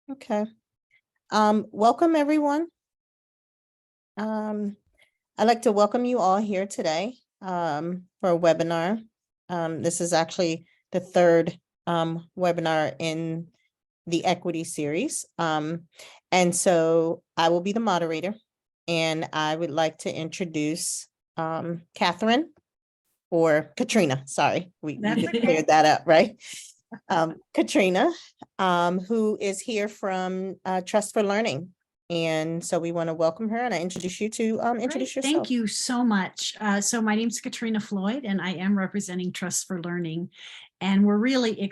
Okay. Welcome everyone. I'd like to welcome you all here today for a webinar. This is actually the third webinar in the equity series. And so I will be the moderator, and I would like to introduce Catherine or Katrina. Sorry, we That's just okay. cleared that up, right? Katrina, who is here from Trust for Learning. And so we want to welcome her, and I introduce you to introduce yourself. Thank you so much. So my name is Katrina Floyd, and I am representing Trust for Learning. And we're really,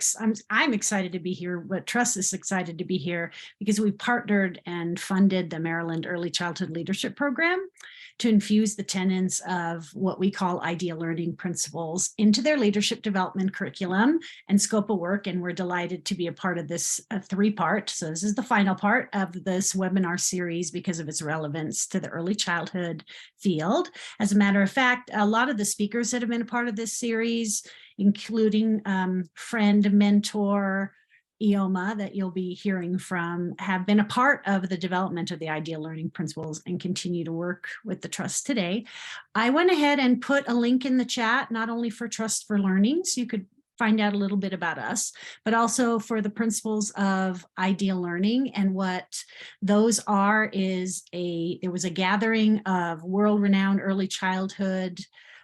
I'm excited to be here, but Trust is excited to be here because we partnered and funded the Maryland Early Childhood Leadership Program to infuse the tenets of what we call ideal learning principles into their leadership development curriculum and scope of work. And we're delighted to be a part of this three-part. So this is the final part of this webinar series because of its relevance to the early childhood field. As a matter of fact, a lot of the speakers that have been a part of this series, including friend, mentor, Iheoma, that you'll be hearing from, have been a part of the development of the ideal learning principles and continue to work with the Trust today. I went ahead and put a link in the chat, not only for Trust for Learning, so you could find out a little bit about us, but also for the principles of ideal learning. And what those are is there was a gathering of world-renowned early childhood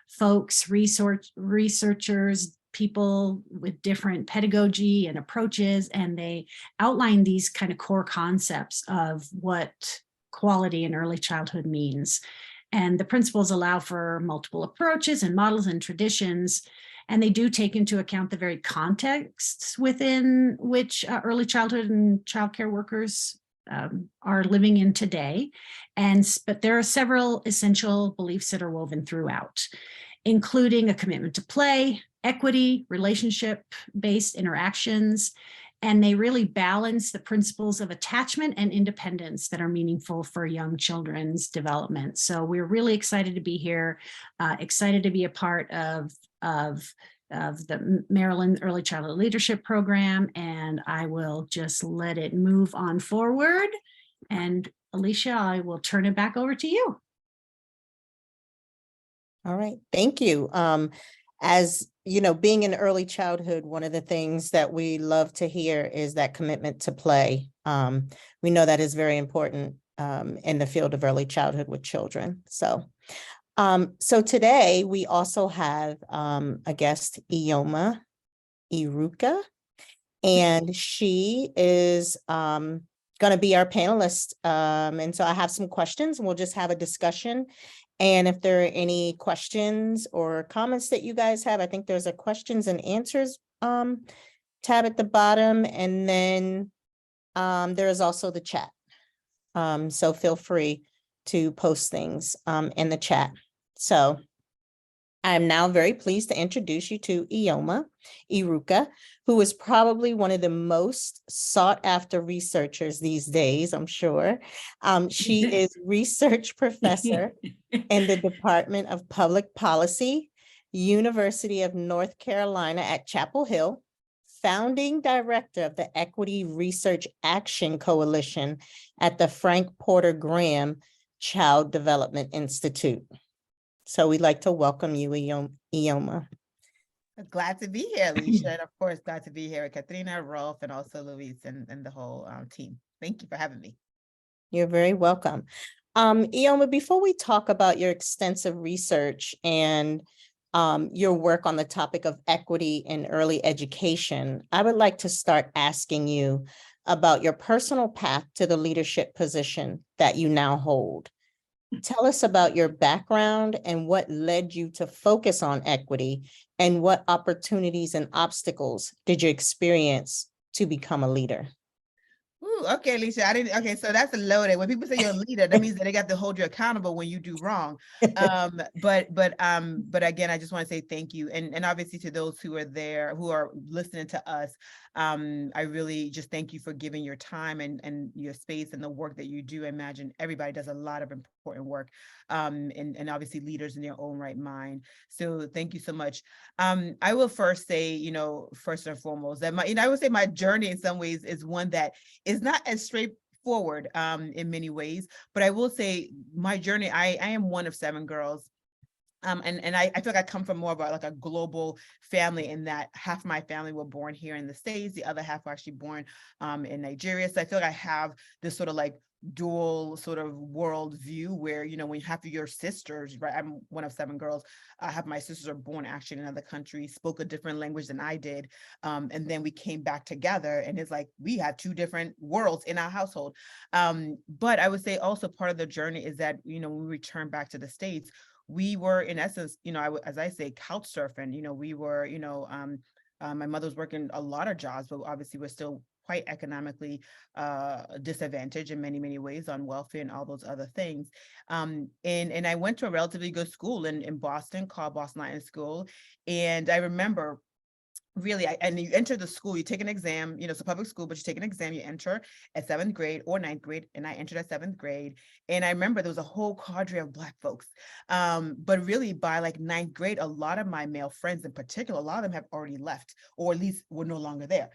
folks, researchers, people with different pedagogy and approaches, and they outline these kind of core concepts of what quality in early childhood means. And the principles allow for multiple approaches and models and traditions, and they do take into account the very contexts within which early childhood and childcare workers are living in today. But there are several essential beliefs that are woven throughout, including a commitment to play, equity, relationship-based interactions, and they really balance the principles of attachment and independence that are meaningful for young children's development. So we're really excited to be here, excited to be a part of the Maryland Early Childhood Leadership Program, and I will just let it move on forward. And Alicia, I will turn it back over to you. All right, thank you. As you know, being in early childhood, one of the things that we love to hear is that commitment to play. We know that is very important in the field of early childhood with children. So today we also have a guest, Iheoma Iruka, and she is going to be our panelist. And so I have some questions, and we'll just have a discussion. And if there are any questions or comments that you guys have, I think there's a questions and answers tab at the bottom. And then there is also the chat. So feel free to post things in the chat. So I'm now very pleased to introduce you to Iheoma Iruka, who is probably one of the most sought after researchers these days, I'm sure. She is research professor in the Department of Public Policy, University of North Carolina at Chapel Hill, founding director of the Equity Research Action Coalition at the Frank Porter Graham Child Development Institute. So we'd like to welcome you, Iheoma. Glad to be here, Alicia, and of course, glad to be here with Katrina, Rolf, and also Luis and the whole team. Thank you for having me. You're very welcome. Iheoma, before we talk about your extensive research and your work on the topic of equity in early education, I would like to start asking you about your personal path to the leadership position that you now hold. Tell us about your background and what led you to focus on equity, and what opportunities and obstacles did you experience to become a leader? Ooh, okay, Alicia, okay, so that's a loaded. When people say you're a leader, that means that they got to hold you accountable when you do wrong. But again, I just want to say thank you. And obviously to those who are there, who are listening to us, I really just thank you for giving your time and your space and the work that you do. I imagine everybody does a lot of important work, and obviously leaders in their own right mind. So thank you so much. I will first say, first and foremost, that I would say my journey in some ways is one that is not not as straightforward in many ways, but I will say my journey, I am one of 7 girls. And I feel like I come from more of like a global family, in that half my family were born here in the States, the other half were actually born in Nigeria. So I feel like I have this sort of like dual sort of world view where, you know, when you have your sisters, right? I'm one of 7 girls. I have my sisters are born actually in another country, spoke a different language than I did. And then we came back together, and it's like we had 2 different worlds in our household. But I would say also part of the journey is that, you know, when we return back to the States, we were in essence, you know, as I say, couch surfing. You know, we were, you know, my mother was working a lot of jobs, but obviously we're still quite economically disadvantaged in many, many ways on welfare and all those other things. And I went to a relatively good school in Boston called Boston Latin School. And I remember really, and you enter the school, you take an exam, you know, it's a public school, but you take an exam, you enter at 7th grade or 9th grade. And I entered at 7th grade. And I remember there was a whole cadre of Black folks. But really by like 9th grade, a lot of my male friends in particular, a lot of them have already left, or at least were no longer there.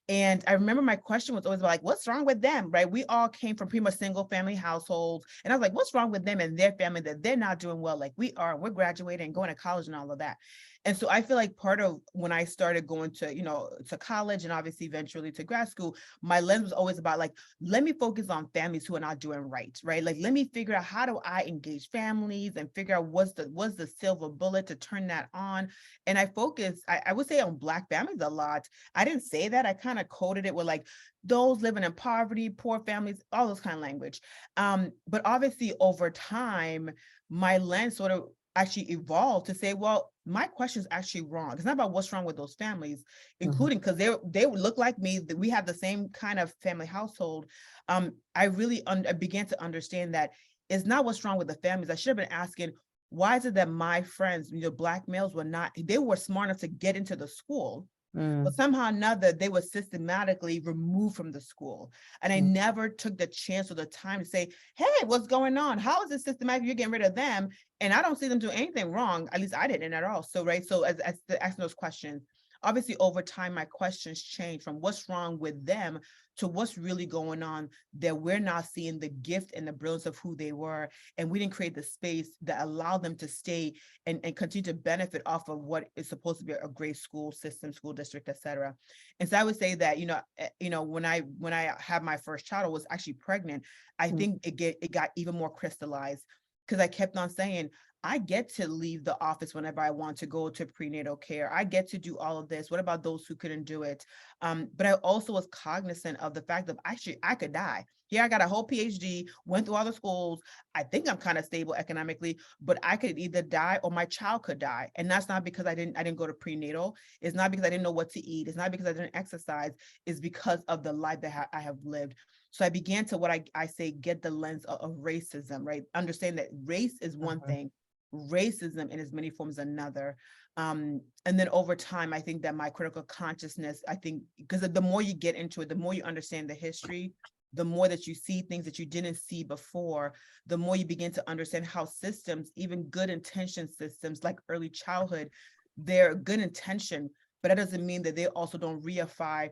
And I remember my question was always like, what's wrong with them, right? We all came from pretty much single family households. And I was like, what's wrong with them and their family that they're not doing well like we are? We're graduating and going to college and all of that. And so I feel like part of when I started going to, you know, to college and obviously eventually to grad school, my lens was always about like, let me focus on families who are not doing right? Like, let me figure out how do I engage families and figure out what's the silver bullet to turn that on. And I focus, I would say on Black families a lot. I didn't say that. I kind of coded it with like those living in poverty, poor families, all those kind of language. But obviously over time, my lens sort of actually evolved to say, well, my question is actually wrong. It's not about what's wrong with those families, including because they look like me, that we have the same kind of family household. I really I began to understand that it's not what's wrong with the families. I should have been asking, why is it that my friends, you know, Black males they were smart enough to get into the school, but somehow or another, they were systematically removed from the school. And I never took the chance or the time to say, hey, what's going on? How is this systematic? You're getting rid of them. And I don't see them doing anything wrong. At least I didn't at all. So, right. So as asking those questions, obviously over time, my questions changed from what's wrong with them to what's really going on, that we're not seeing the gift and the brilliance of who they were. And we didn't create the space that allowed them to stay and continue to benefit off of what is supposed to be a great school system, school district, et cetera. And so I would say that, you know, when I had my first child, I was actually pregnant. I think it got even more crystallized, because I kept on saying, I get to leave the office whenever I want to go to prenatal care. I get to do all of this. What about those who couldn't do it? But I also was cognizant of the fact that actually I could die. Here I got a whole PhD, went through all the schools. I think I'm kind of stable economically, but I could either die or my child could die. And that's not because I didn't go to prenatal. It's not because I didn't know what to eat. It's not because I didn't exercise. It's because of the life that I have lived. So I began to, what I say, get the lens of racism, right? Understand that race is one thing, racism in as many forms another. And then over time, I think that my critical consciousness, I think, because the more you get into it, the more you understand the history, the more that you see things that you didn't see before, the more you begin to understand how systems, even good intention systems like early childhood, they're good intention, but that doesn't mean that they also don't reify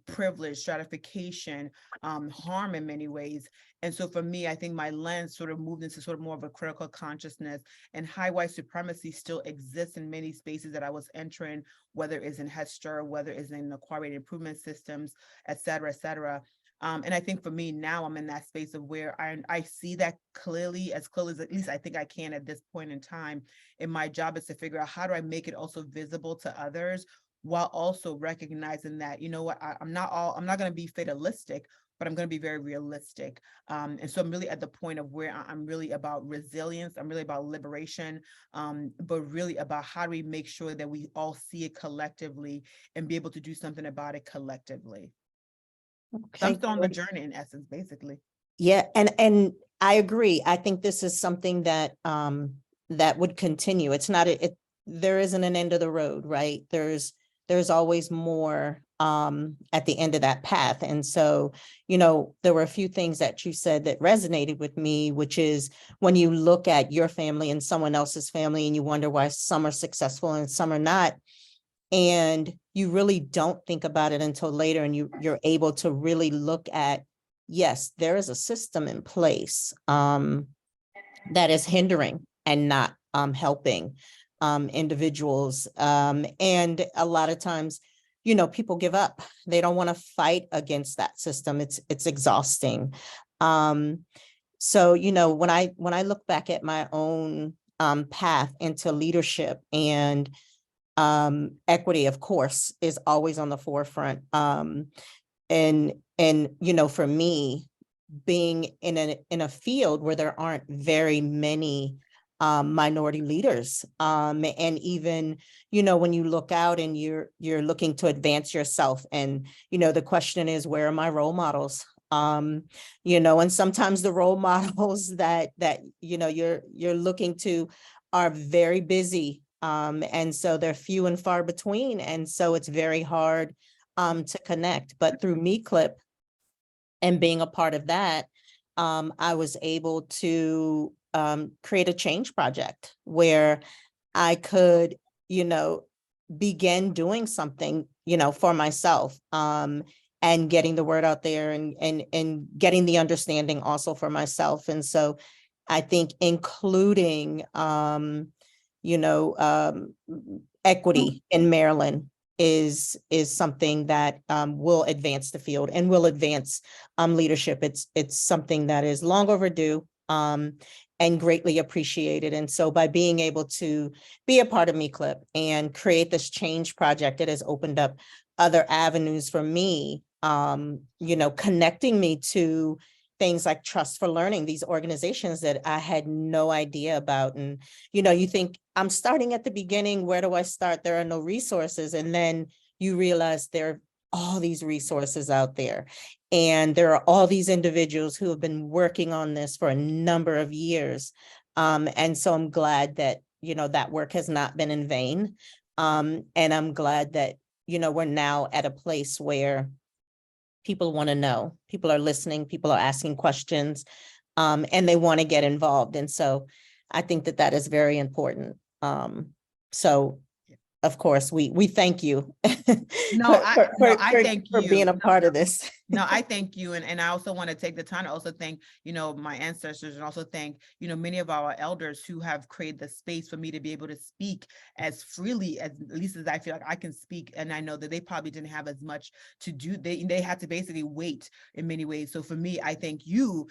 privilege, stratification, harm in many ways. And so for me, I think my lens sort of moved into sort of more of a critical consciousness, and high white supremacy still exists in many spaces that I was entering, whether it's in Head Start, whether it's in the quality improvement systems, et cetera, et cetera. And I think for me now, I'm in that space of where I see that clearly as at least I think I can at this point in time. And my job is to figure out, how do I make it also visible to others, while also recognizing that, you know what, I'm not going to be fatalistic, but I'm going to be very realistic. And so I'm really at the point of where I'm really about resilience. I'm really about liberation, but really about how do we make sure that we all see it collectively and be able to do something about it collectively. So I'm still on the journey, in essence, basically. Yeah, and I agree. I think this is something that that would continue. It's not there isn't an end of the road, right? There's always more at the end of that path. And so, you know, there were a few things that you said that resonated with me, which is when you look at your family and someone else's family and you wonder why some are successful and some are not. And you really don't think about it until later, and you're able to really look at yes, there is a system in place that is hindering and not helping individuals. And a lot of times, people give up. They don't want to fight against that system. It's exhausting. So, when I look back at my own path into leadership, and equity, of course, is always on the forefront. And for me, being in a field where there aren't very many minority leaders, and even when you look out and you're looking to advance yourself, and the question is, where are my role models? And sometimes the role models that you're looking to are very busy, and so they're few and far between, and so it's very hard to connect. But through MECLP and being a part of that, I was able to create a change project where I could, begin doing something, for myself, and getting the word out there, and getting the understanding also for myself. And so I think including, equity in Maryland is something that will advance the field and will advance leadership. It's something that is long overdue, and greatly appreciated. And so by being able to be a part of MECLP and create this change project, it has opened up other avenues for me, connecting me to things like Trust for Learning, these organizations that I had no idea about. And, you think, I'm starting at the beginning, where do I start? There are no resources. And then you realize there are all these resources out there. And there are all these individuals who have been working on this for a number of years. And so I'm glad that, that work has not been in vain. And I'm glad that, we're now at a place where people want to know, people are listening, people are asking questions, and they want to get involved. And so I think that that is very important. So of course, we thank you I thank for you. being a part of this. No, I thank you. And I also want to take the time to also thank, my ancestors, and also thank, many of our elders who have created the space for me to be able to speak as freely, as at least as I feel like I can speak. And I know that they probably didn't have as much to do. They had to basically wait in many ways. So for me, I thank you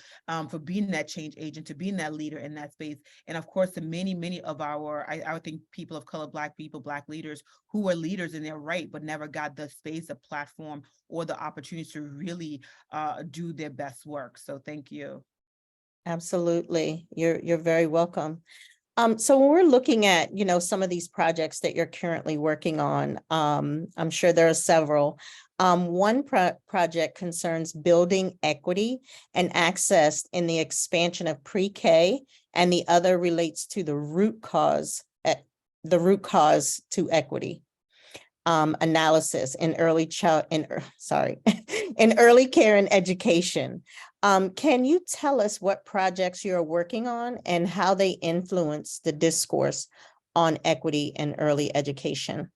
for being that change agent, to being that leader in that space. And of course, to many of I would think people of color, Black people, Black leaders who were leaders in their right, but never got the space, a platform, or the opportunity to really do their best work. So thank you. Absolutely. You're very welcome. So when we're looking at, some of these projects that you're currently working on, I'm sure there are several. One project concerns building equity and access in the expansion of pre-K, and the other relates to the root cause to equity. Analysis in early in early care and education. Can you tell us what projects you're working on and how they influence the discourse on equity in early education?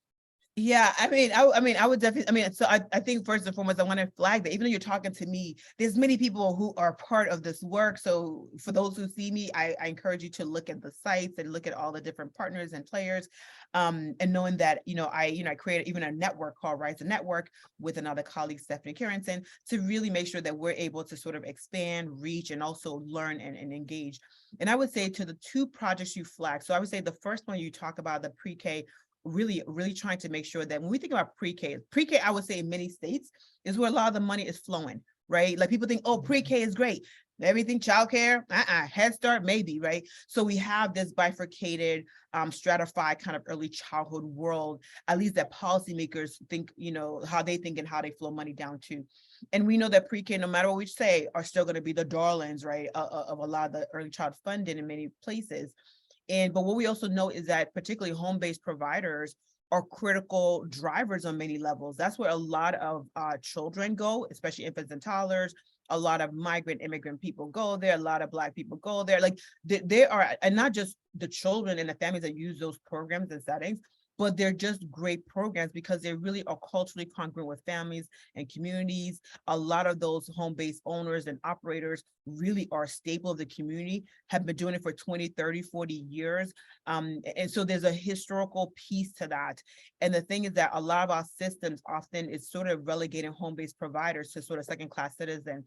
Yeah, I would definitely, so I think first and foremost, I want to flag that even though you're talking to me, there's many people who are part of this work. So for those who see me, I encourage you to look at the sites and look at all the different partners and players. And knowing that, I created even a network called Rise the Network with another colleague, Stephanie Carrington, to really make sure that we're able to sort of expand, reach, and also learn and engage. And I would say to the two projects you flagged, so I would say the first one you talk about, the pre-K, really trying to make sure that when we think about pre-K, I would say in many states is where a lot of the money is flowing, right? Like people think, oh, pre-K is great. Everything, childcare, Head Start, maybe, right? So we have this bifurcated, stratified kind of early childhood world, at least that policymakers think, how they think and how they flow money down to. And we know that pre-K, no matter what we say, are still going to be the darlings, right, of a lot of the early child funding in many places. But what we also know is that particularly home-based providers are critical drivers on many levels. That's where a lot of children go, especially infants and toddlers. A lot of migrant immigrant people go there. A lot of Black people go there. Like there are, and not just the children and the families that use those programs and settings, but they're just great programs because they really are culturally congruent with families and communities. A lot of those home-based owners and operators really are a staple of the community, have been doing it for 20, 30, 40 years. And so there's a historical piece to that. And the thing is that a lot of our systems often is sort of relegating home-based providers to sort of second-class citizen.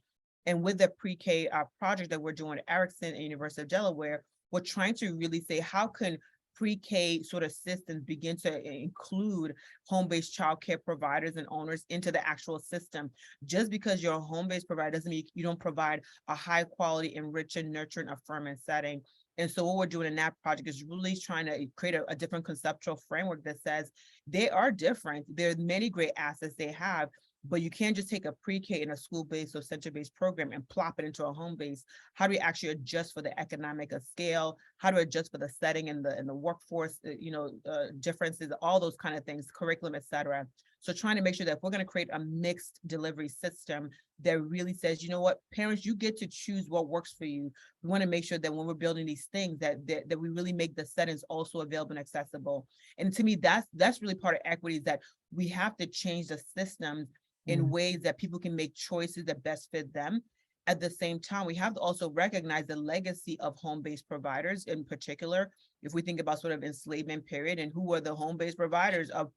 And with the pre-K project that we're doing at Erickson and University of Delaware, we're trying to really say, how can pre-K sort of systems begin to include home-based childcare providers and owners into the actual system? Just because you're a home-based provider doesn't mean you don't provide a high quality, enriching, nurturing, affirming setting. And so what we're doing in that project is really trying to create a different conceptual framework that says they are different. There are many great assets they have, but you can't just take a pre-K in a school-based or center-based program and plop it into a home base. How do we actually adjust for the economic scale? How do we adjust for the setting and the workforce, differences, all those kind of things, curriculum, et cetera. So trying to make sure that if we're going to create a mixed delivery system that really says, you know what, parents, you get to choose what works for you. We want to make sure that when we're building these things that we really make the settings also available and accessible. And to me, that's really part of equity, is that we have to change the systems in ways that people can make choices that best fit them. At the same time, we have to also recognize the legacy of home-based providers, in particular, if we think about sort of enslavement period and who were the home-based providers of,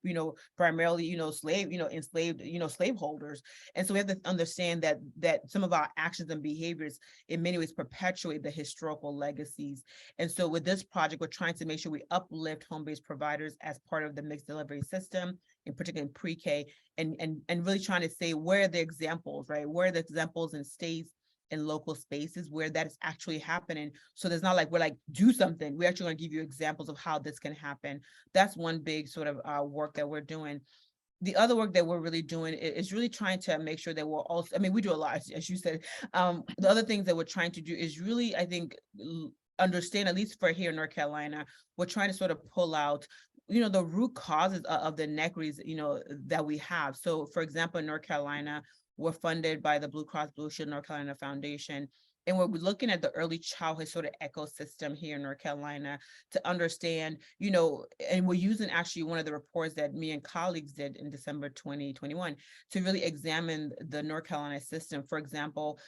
primarily, enslaved, slaveholders. And so we have to understand that some of our actions and behaviors in many ways perpetuate the historical legacies. And so with this project, we're trying to make sure we uplift home-based providers as part of the mixed delivery system, in particular in pre-K, and really trying to say, where are the examples, right? Where are the examples in states and local spaces where that is actually happening? So there's not like, we're like, do something. We're actually going to give you examples of how this can happen. That's one big sort of work that we're doing. The other work that we're really doing is really trying to make sure that we're also, we do a lot, as you said. The other things that we're trying to do is really, I think, understand, at least for here in North Carolina, we're trying to sort of pull out, the root causes of the inequities, that we have. So for example, in North Carolina, we're funded by the Blue Cross Blue Shield North Carolina Foundation. And we're looking at the early childhood sort of ecosystem here in North Carolina to understand, and we're using actually one of the reports that me and colleagues did in December 2021 to really examine the North Carolina system. For example,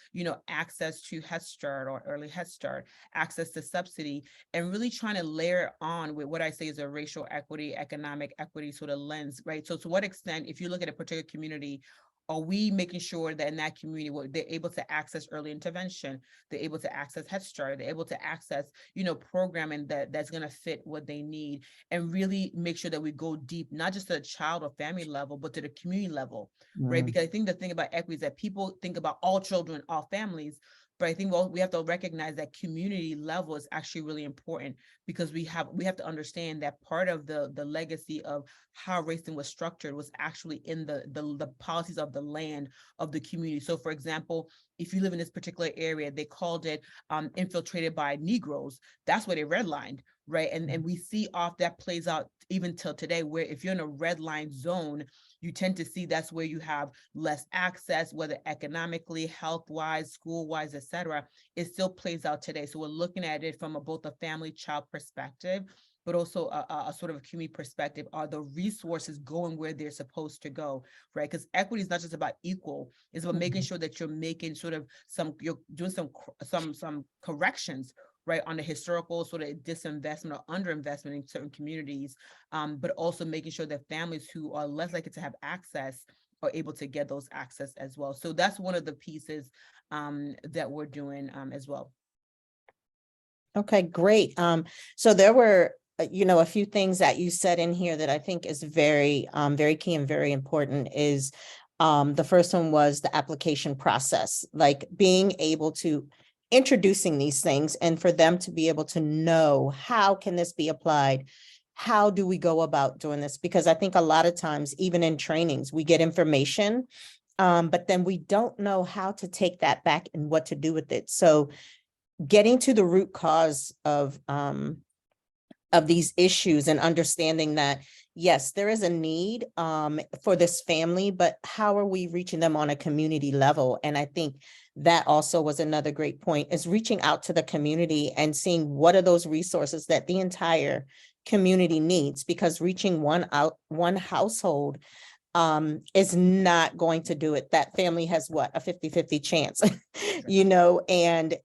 access to Head Start or early Head Start, access to subsidy, and really trying to layer on with what I say is a racial equity, economic equity sort of lens, right? So to what extent, if you look at a particular community, are we making sure that in that community, they're able to access early intervention, they're able to access Head Start, they're able to access, programming that's going to fit what they need, and really make sure that we go deep, not just at a child or family level, but to the community level, right? Because I think the thing about equity is that people think about all children, all families, but I think we have to recognize that community level is actually really important, because we have to understand that part of the legacy of how racism was structured was actually in the policies of the land of the community. So for example, if you live in this particular area, they called it infiltrated by Negroes. That's where they redlined, right? And we see that plays out even till today, where if you're in a red line zone, you tend to see that's where you have less access, whether economically, health-wise, school-wise, et cetera. It still plays out today. So we're looking at it from both a family child perspective, but also a sort of a community perspective. Are the resources going where they're supposed to go, right? Because equity is not just about equal, it's about making sure that you're making you're doing some corrections, right, on the historical sort of disinvestment or underinvestment in certain communities, but also making sure that families who are less likely to have access are able to get those access as well. So that's one of the pieces that we're doing as well. Okay, great. So there were, a few things that you said in here that I think is very, very key and very important is the first one was the application process, like being able to introducing these things and for them to be able to know, how can this be applied? How do we go about doing this? Because I think a lot of times, even in trainings, we get information, but then we don't know how to take that back and what to do with it. So getting to the root cause of these issues and understanding that, yes, there is a need for this family, but how are we reaching them on a community level? And I think that also was another great point, is reaching out to the community and seeing what are those resources that the entire community needs, because reaching one household is not going to do it. That family has what, a 50-50 chance, you know, and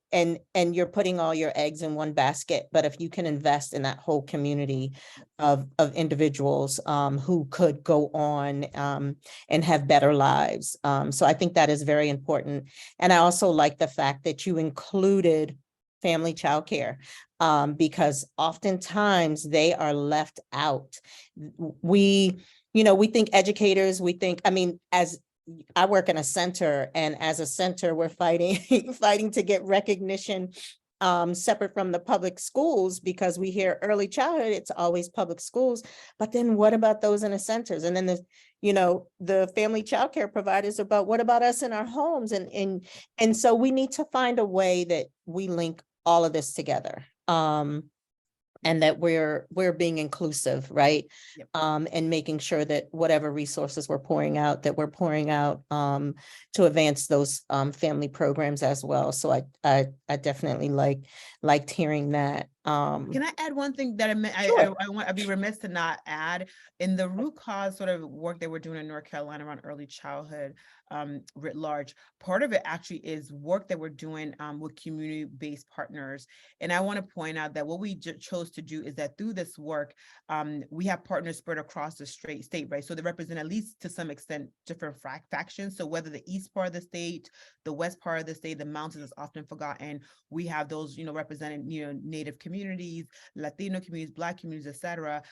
you're putting all your eggs in one basket. But if you can invest in that whole community of individuals who could go on and have better lives. So I think that is very important. And I also like the fact that you included family childcare, because oftentimes they are left out. We think educators, I mean, as I work in a center, and as a center, we're fighting, fighting to get recognition separate from the public schools, because we hear early childhood, it's always public schools. But then what about those in the centers? And then the family childcare providers about, what about us in our homes? And so we need to find a way that we link all of this together. And that we're being inclusive, right? Yep. And making sure that whatever resources we're pouring out, to advance those family programs as well. So I definitely liked hearing that. Can I add one thing that Sure. I'd be remiss to not add? In the root cause sort of work that we're doing in North Carolina around early childhood, writ large, part of it actually is work that we're doing with community-based partners. And I want to point out that what we chose to do is that through this work, we have partners spread across the state, right? So they represent, at least to some extent, different factions. So whether the east part of the state, the west part of the state, the mountains is often forgotten. We have those, representing, Native communities, Latino communities, Black communities, etc.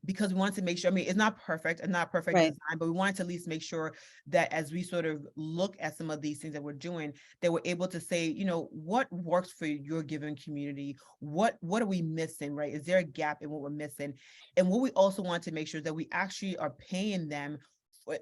Because we wanted to make sure, I mean, it's not perfect right. Design, but we wanted to at least make sure that as we sort of look at some of these things that we're doing, that we're able to say, what works for your given community? What are we missing, right? Is there a gap in what we're missing? And what we also want to make sure is that we actually are paying them,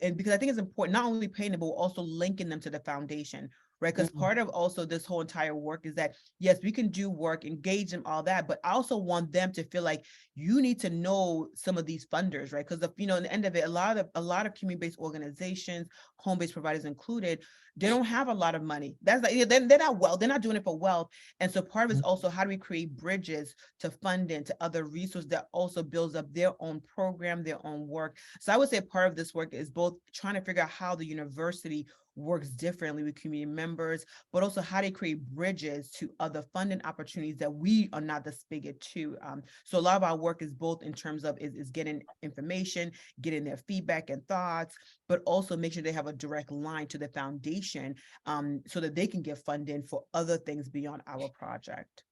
and because I think it's important, not only paying them, but also linking them to the foundation, right? Because part of also this whole entire work is that, yes, we can do work, engage them, all that, but I also want them to feel like you need to know some of these funders, right? Because in the end of it, a lot of community-based organizations, home-based providers included, they don't have a lot of money. That's like, they're not doing it for wealth. And so part of it is also, how do we create bridges to funding, to other resources that also builds up their own program, their own work. So I would say part of this work is both trying to figure out how the university works differently with community members, but also how they create bridges to other funding opportunities that we are not the spigot to. So a lot of our work is both in terms of is getting information, getting their feedback and thoughts, but also make sure they have a direct line to the foundation, so that they can get funding for other things beyond our project.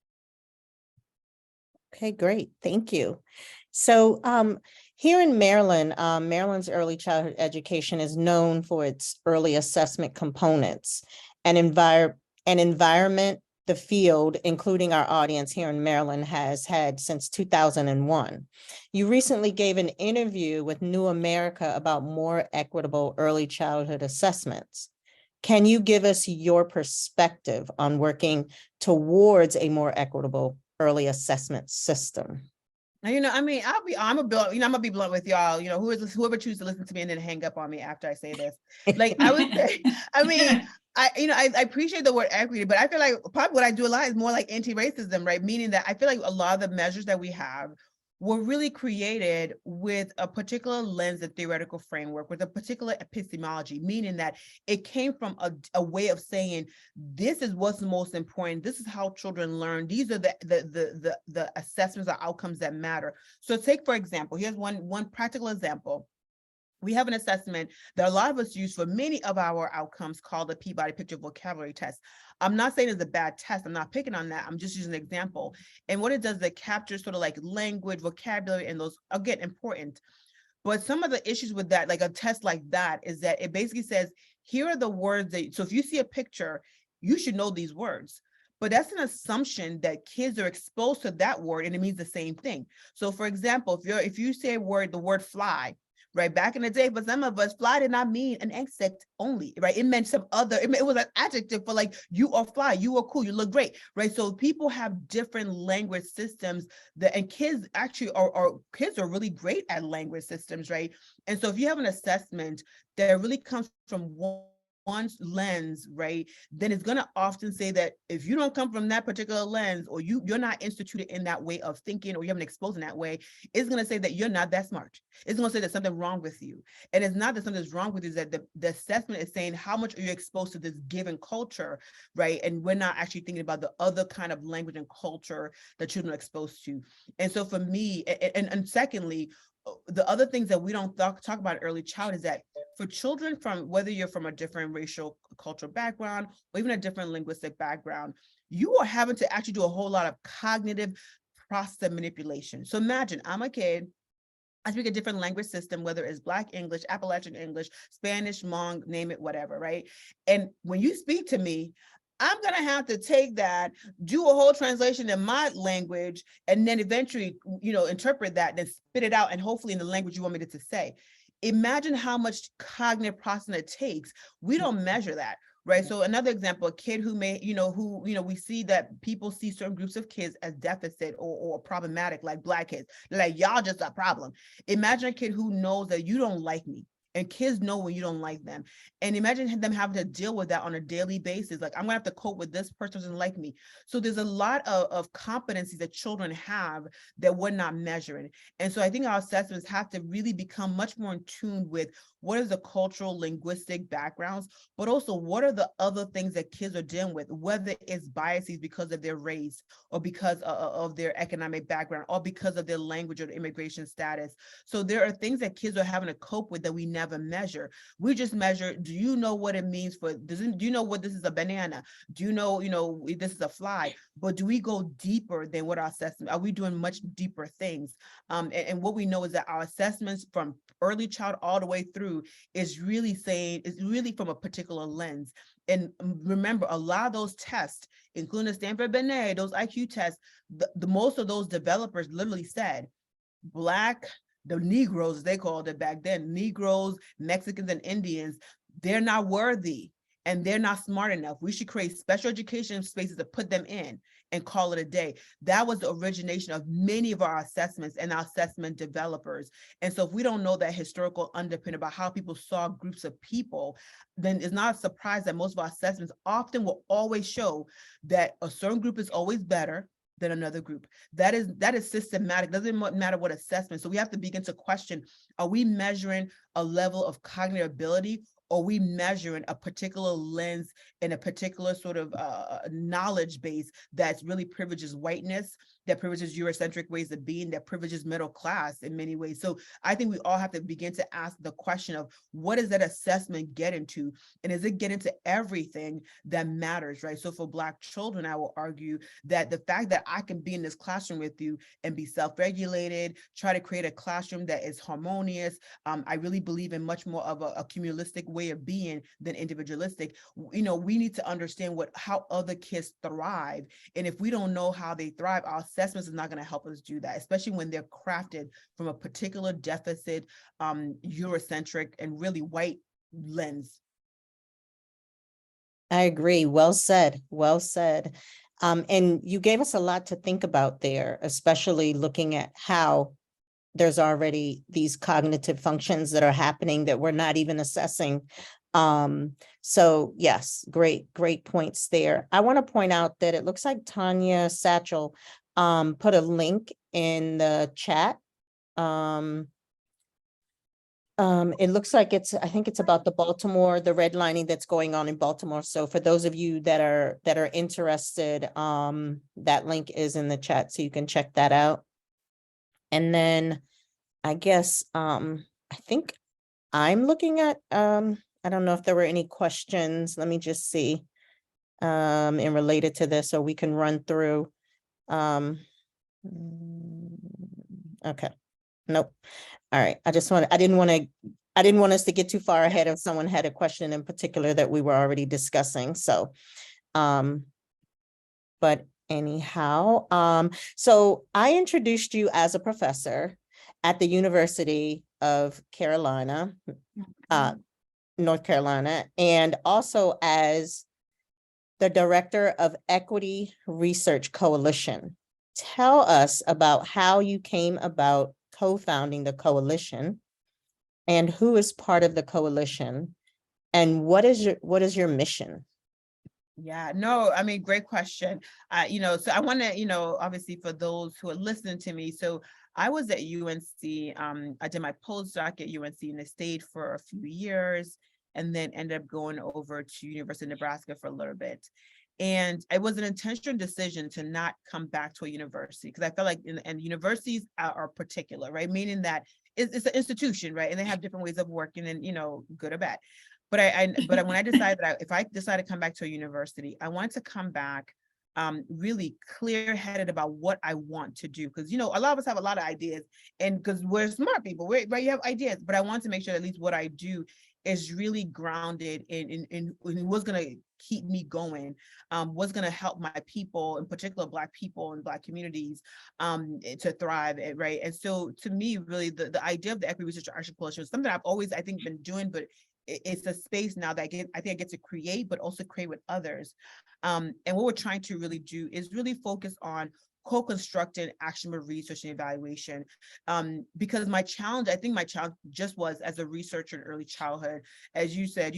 Okay, great. Thank you. So here in Maryland, Maryland's early childhood education is known for its early assessment components and environment. The field, including our audience here in Maryland, has had since 2001. You recently gave an interview with New America about more equitable early childhood assessments. Can you give us your perspective on working towards a more equitable early assessment system? I mean, I'm gonna be blunt with y'all. Whoever chooses to listen to me and then hang up on me after I say this. Like, I would say, I mean, I appreciate the word equity, but I feel like probably what I do a lot is more like anti-racism, right? Meaning that I feel like a lot of the measures that we have were really created with a particular lens and theoretical framework, with a particular epistemology, meaning that it came from a way of saying, this is what's most important. This is how children learn. These are the assessments or outcomes that matter. So take, for example, here's one practical example. We have an assessment that a lot of us use for many of our outcomes called the Peabody Picture Vocabulary Test. I'm not saying it's a bad test. I'm not picking on that. I'm just using an example. And what it does is it captures sort of like language, vocabulary, and those, again, important. But some of the issues with that, like a test like that, is that it basically says, here are the words that, so if you see a picture, you should know these words. But that's an assumption that kids are exposed to that word and it means the same thing. So for example, if you say the word fly, right? Back in the day, for some of us, fly did not mean an insect only, right? It meant some other, it was an adjective for like, you are fly, you are cool, you look great, right? So people have different language systems that, and kids actually kids are really great at language systems, right? And so if you have an assessment that really comes from one lens, right, then it's going to often say that if you don't come from that particular lens, or you're not instituted in that way of thinking, or you haven't exposed in that way, it's going to say that you're not that smart. It's going to say that something's wrong with you. And it's not that something's wrong with you, that the assessment is saying how much are you exposed to this given culture, right? And we're not actually thinking about the other kind of language and culture that children are exposed to. And so for me, and secondly, the other things that we don't talk about early childhood is that for children, from whether you're from a different racial cultural background or even a different linguistic background, you are having to actually do a whole lot of cognitive process manipulation. So imagine I'm a kid, I speak a different language system, whether it's Black English, Appalachian English, Spanish, Hmong, name it, whatever, right? And when you speak to me, I'm going to have to take that, do a whole translation in my language, and then eventually, interpret that, then spit it out, and hopefully in the language you want me to say. Imagine how much cognitive processing it takes. We don't measure that, right? So another example, a kid who may, we see that people see certain groups of kids as deficit or problematic, like Black kids. They're like, y'all just a problem. Imagine a kid who knows that you don't like me. And kids know when you don't like them. And imagine them having to deal with that on a daily basis. Like, I'm gonna have to cope with this person doesn't like me. So there's a lot of competencies that children have that we're not measuring. And so I think our assessments have to really become much more in tune with what is the cultural linguistic backgrounds, but also what are the other things that kids are dealing with, whether it's biases because of their race or because of their economic background or because of their language or immigration status. So there are things that kids are having to cope with that we never measure. We just measure, do you know what it means do you know what this is a banana? Do you know, this is a fly? But do we go deeper than what our assessment? Are we doing much deeper things? And what we know is that our assessments from early child all the way through is really from a particular lens. And remember, a lot of those tests, including the Stanford Binet, those IQ tests, the most of those developers literally said, the Negroes, they called it back then, Negroes, Mexicans, and Indians, they're not worthy and they're not smart enough. We should create special education spaces to put them in and call it a day. That was the origination of many of our assessments and our assessment developers. And so if we don't know that historical underpin about how people saw groups of people, then it's not a surprise that most of our assessments often will always show that a certain group is always better than another group. That is systematic. Doesn't matter what assessment. So we have to begin to question, are we measuring a level of cognitive ability, or are we measuring a particular lens and a particular sort of knowledge base that really privileges whiteness, that privileges Eurocentric ways of being, that privileges middle class in many ways? So I think we all have to begin to ask the question of, what does that assessment get into? And is it get into everything that matters, right? So for Black children, I will argue that the fact that I can be in this classroom with you and be self-regulated, try to create a classroom that is harmonious. I really believe in much more of a cumulistic way of being than individualistic. We need to understand how other kids thrive. And if we don't know how they thrive, our assessments is not going to help us do that, especially when they're crafted from a particular deficit, Eurocentric, and really white lens. I agree. Well said. Well said. And you gave us a lot to think about there, especially looking at how there's already these cognitive functions that are happening that we're not even assessing. So yes, great points there. I want to point out that it looks like Tanya Satchel put a link in the chat. It looks like I think it's about the redlining that's going on in Baltimore. So for those of you that are interested, that link is in the chat, so you can check that out. And then I guess, I think I'm looking at, I don't know if there were any questions. Let me just see, in related to this, so we can run through. Okay, nope. All right, I didn't want us to get too far ahead if someone had a question in particular that we were already discussing. So, but anyhow, so I introduced you as a professor at the University of Carolina, North Carolina, and also as the Director of Equity Research Coalition. Tell us about how you came about co-founding the coalition and who is part of the coalition and what is your mission? Yeah, no, I mean, great question. So I want to, obviously for those who are listening to me, so I was at UNC, I did my postdoc at UNC and I stayed for a few years and then ended up going over to University of Nebraska for a little bit. And it was an intentional decision to not come back to a university because I felt like, and universities are particular, right? Meaning that it's an institution, right? And they have different ways of working and, good or bad. But when I decided that if I decided to come back to a university, I wanted to come back really clear-headed about what I want to do. Because, a lot of us have a lot of ideas and because we're smart people, right? You have ideas, but I want to make sure at least what I do is really grounded in what's going to keep me going, what's going to help my people, in particular Black people and Black communities to thrive, right? And so to me, really, the idea of the Equity Research Action Coalition is something I've always, I think, been doing, but it's a space now that I think I get to create, but also create with others. And what we're trying to really do is really focus on co-constructing actionable research and evaluation. Because my challenge just was as a researcher in early childhood, as you said,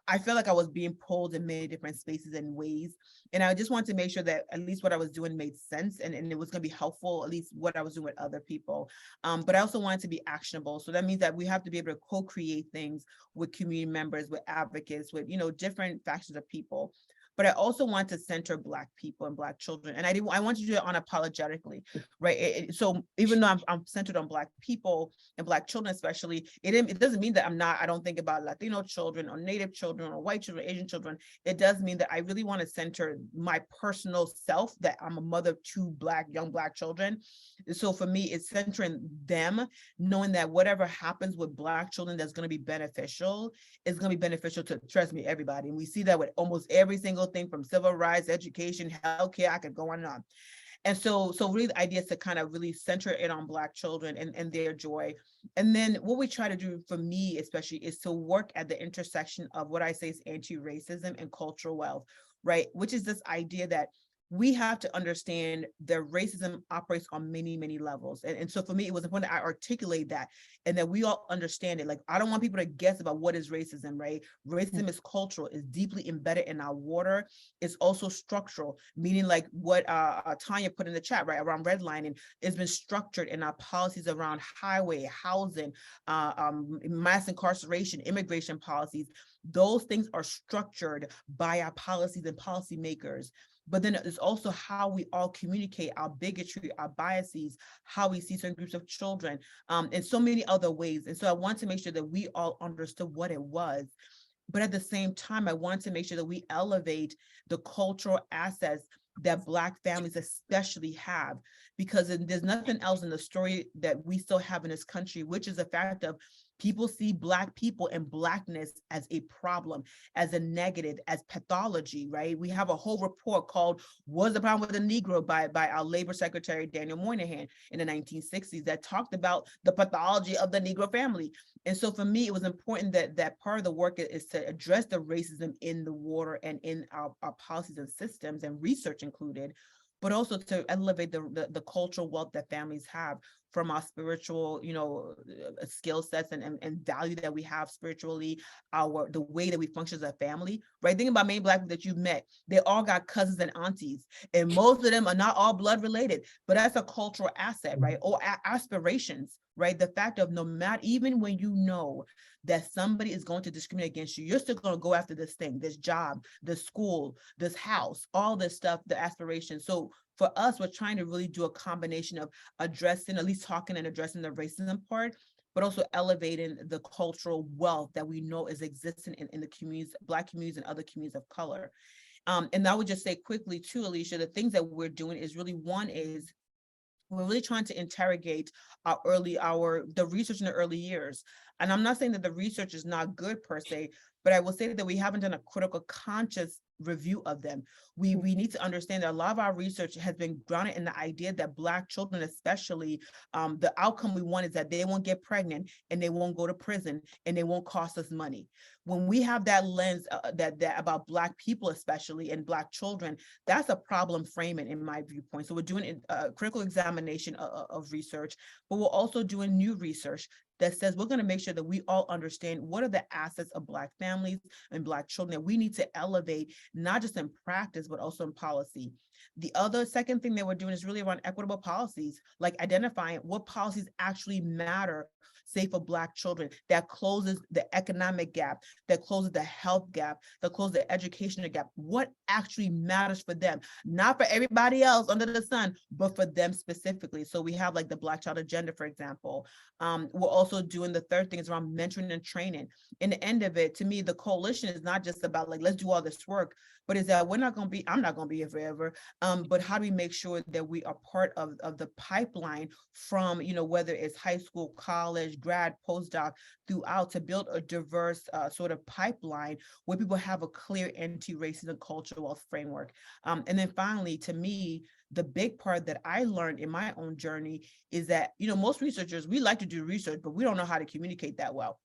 I felt like I was being pulled in many different spaces and ways. And I just wanted to make sure that at least what I was doing made sense and it was going to be helpful, at least what I was doing with other people. But I also wanted to be actionable. So that means that we have to be able to co-create things with community members, with advocates, with, different factions of people. But I also want to center Black people and Black children. And I want to do it unapologetically, right? So even though I'm centered on Black people and Black children, especially, it doesn't mean that I don't think about Latino children or Native children or white children, Asian children. It does mean that I really want to center my personal self, that I'm a mother of two young Black children. So for me, it's centering them, knowing that whatever happens with Black children that's going to be beneficial is going to be beneficial to, trust me, everybody. And we see that with almost every single thing from civil rights, education, healthcare, I could go on and on. And so really the idea is to kind of really center it on Black children and their joy. And then what we try to do for me, especially, is to work at the intersection of what I say is anti-racism and cultural wealth, right? Which is this idea that we have to understand that racism operates on many, many levels. And so for me, it was important that I articulate that and that we all understand it. Like, I don't want people to guess about what is racism, right? Racism is cultural, is deeply embedded in our water. It's also structural, meaning like what Tanya put in the chat, right, around redlining. It's been structured in our policies around highway, housing, mass incarceration, immigration policies. Those things are structured by our policies and policymakers. But then it's also how we all communicate our bigotry, our biases, how we see certain groups of children, and so many other ways. And so I want to make sure that we all understood what it was. But at the same time, I want to make sure that we elevate the cultural assets that Black families especially have, because there's nothing else in the story that we still have in this country, which is the fact of people see Black people and Blackness as a problem, as a negative, as pathology, right? We have a whole report called "What's the Problem with the Negro" by our Labor Secretary, Daniel Moynihan, in the 1960s, that talked about the pathology of the Negro family. And so for me, it was important that part of the work is to address the racism in the water and in our policies and systems, and research included, but also to elevate the cultural wealth that families have from our spiritual, skill sets and value that we have spiritually, the way that we function as a family, right? Think about many Black people that you've met. They all got cousins and aunties, and most of them are not all blood related, but that's a cultural asset, right? Or aspirations, right? The fact of no matter, even when you know that somebody is going to discriminate against you, you're still going to go after this thing, this job, this school, this house, all this stuff, the aspirations. So for us, we're trying to really do a combination of addressing, at least talking and addressing the racism part, but also elevating the cultural wealth that we know is existing in the communities, Black communities and other communities of color. And I would just say quickly too, Alicia, the things that we're doing is really, one is we're really trying to interrogate the research in the early years. And I'm not saying that the research is not good per se, but I will say that we haven't done a critical conscious review of them. We need to understand that a lot of our research has been grounded in the idea that Black children, especially, the outcome we want is that they won't get pregnant and they won't go to prison and they won't cost us money. When we have that lens that about Black people, especially, and Black children, that's a problem framing in my viewpoint. So we're doing a critical examination of research, but we're also doing new research that says we're going to make sure that we all understand what are the assets of Black families and Black children that we need to elevate, not just in practice, but also in policy. The other second thing that we're doing is really around equitable policies, like identifying what policies actually matter, say for Black children, that closes the economic gap, that closes the health gap, that closes the educational gap. What actually matters for them, not for everybody else under the sun, but for them specifically. So we have like the Black Child Agenda, for example. We're also doing the third thing is around mentoring and training. In the end of it, to me, the coalition is not just about like, let's do all this work, but is that I'm not going to be here forever. But how do we make sure that we are part of the pipeline from, whether it's high school, college, grad, postdoc, throughout, to build a diverse sort of pipeline where people have a clear anti-racism cultural framework. And then finally, to me, the big part that I learned in my own journey is that, most researchers, we like to do research, but we don't know how to communicate that well.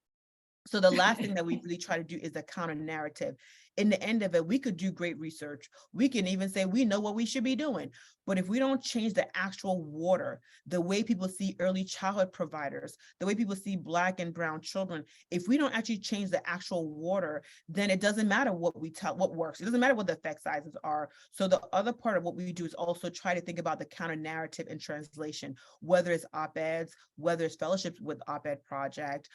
So the last thing that we really try to do is a counter narrative. In the end of it, we could do great research. We can even say we know what we should be doing. But if we don't change the actual water, the way people see early childhood providers, the way people see Black and brown children, if we don't actually change the actual water, then it doesn't matter what we tell, what works. It doesn't matter what the effect sizes are. So the other part of what we do is also try to think about the counter narrative and translation, whether it's op-eds, whether it's fellowships with op-ed project,